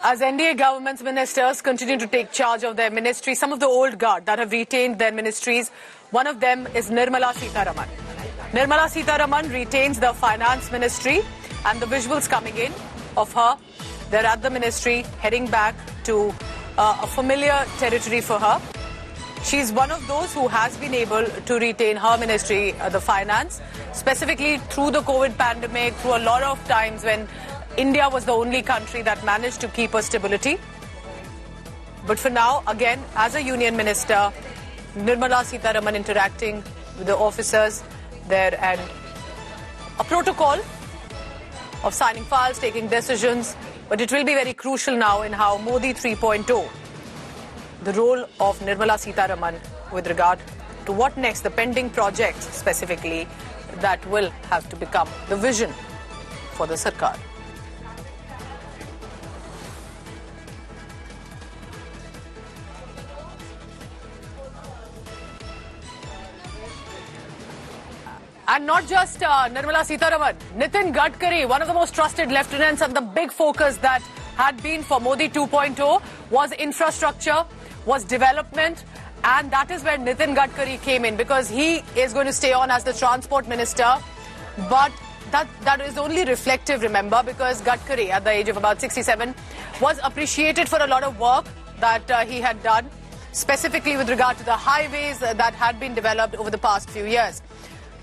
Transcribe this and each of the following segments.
As NDA government's ministers continue to take charge of their ministry, some of the old guard that have retained their ministries, one of them is Nirmala Sitharaman. Nirmala Sitharaman retains the finance ministry, and the visuals coming in of her, they're at the ministry heading back to a familiar territory for her. She's one of those who has been able to retain her ministry, the finance, specifically through the COVID pandemic, through a lot of times when India was the only country that managed to keep a stability. But for now, again, as a union minister, Nirmala Sitharaman interacting with the officers there, and a protocol of signing files, taking decisions. But it will be very crucial now in how Modi 3.0, the role of Nirmala Sitharaman with regard to what next, the pending projects specifically, that will have to become the vision for the Sarkar. And not just Nirmala Sitharaman, Nitin Gadkari, one of the most trusted lieutenants, and the big focus that had been for Modi 2.0 was infrastructure, was development, and that is where Nitin Gadkari came in, because he is going to stay on as the transport minister. But that is only reflective, remember, because Gadkari, at the age of about 67, was appreciated for a lot of work that he had done, specifically with regard to the highways that had been developed over the past few years.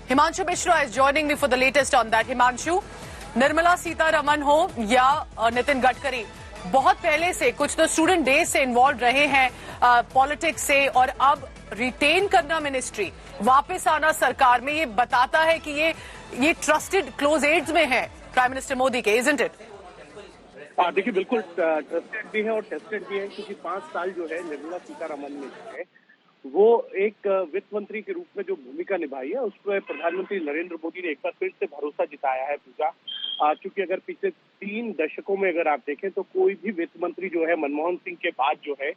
Himanshu Mishra is joining me for the latest on that. Himanshu, Nirmala Sitharaman हो या नितिन गडकरी, बहुत पहले से कुछ तो student days से involve रहे हैं पॉलिटिक्स से, और अब रिटेन करना मिनिस्ट्री, वापस आना सरकार में, ये बताता है कि ये ट्रस्टेड क्लोज एड्स में है प्राइम मिनिस्टर मोदी के, इजंट इट? देखिए, बिल्कुल ट्रस्टेड भी है और टेस्टेड भी है, क्योंकि 5 साल जो है निर्मला सीतारमण ने जो है वो एक वित्त मंत्री के रूप में जो भूमिका निभाई है, उस पर प्रधानमंत्री नरेंद्र मोदी ने एक बार फिर से भरोसा जताया है पूजा। क्योंकि अगर पिछले 3 दशकों में अगर आप देखें तो कोई भी वित्त मंत्री जो है मनमोहन सिंह के बाद जो है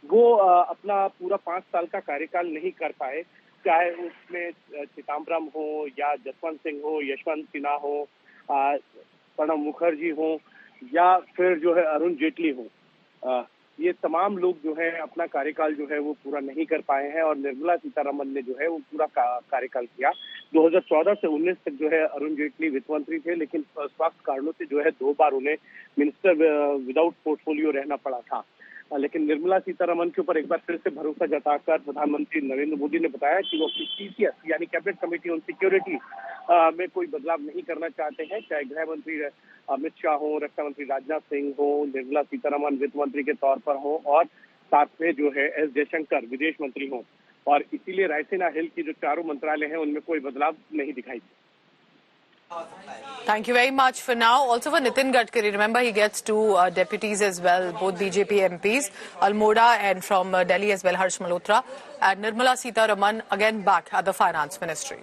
वो अपना पूरा 5 साल का कार्यकाल नहीं कर पाए, चाहे उसमें चिदम्बरम हो या जसवंत सिंह हो, यशवंत सिन्हा हो, प्रणब मुखर्जी हो या फिर जो है अरुण जेटली हो, ये तमाम लोग जो है अपना कार्यकाल जो है वो पूरा नहीं कर पाए हैं। और निर्मला सीतारमण ने जो है वो पूरा कार्यकाल किया। 2014 से 19 तक जो है अरुण जेटली वित्त मंत्री थे, लेकिन स्वास्थ्य कारणों से जो है 2 बार उन्हें मिनिस्टर विदाउट पोर्टफोलियो रहना पड़ा था। लेकिन निर्मला सीतारमण के ऊपर एक बार फिर से भरोसा जताकर प्रधानमंत्री नरेंद्र मोदी ने बताया कि वो अपनी CCS यानी कैबिनेट कमेटी ऑन सिक्योरिटी में कोई बदलाव नहीं करना चाहते हैं, चाहे गृह मंत्री अमित शाह हो, रक्षा मंत्री राजनाथ सिंह हो, निर्मला सीतारमण वित्त मंत्री के तौर पर हो, और साथ में जो है एस जयशंकर विदेश मंत्री हो। और इसीलिए रायसीना हिल की जो 4 मंत्रालय हैं उनमें कोई बदलाव नहीं दिखाई दिया। Thank you very much for now. Also for Nitin Gadkari, remember he gets 2 deputies as well, both BJP MPs, Almora, and from Delhi as well, Harsh Malhotra. And Nirmala Sitharaman again back at the finance ministry.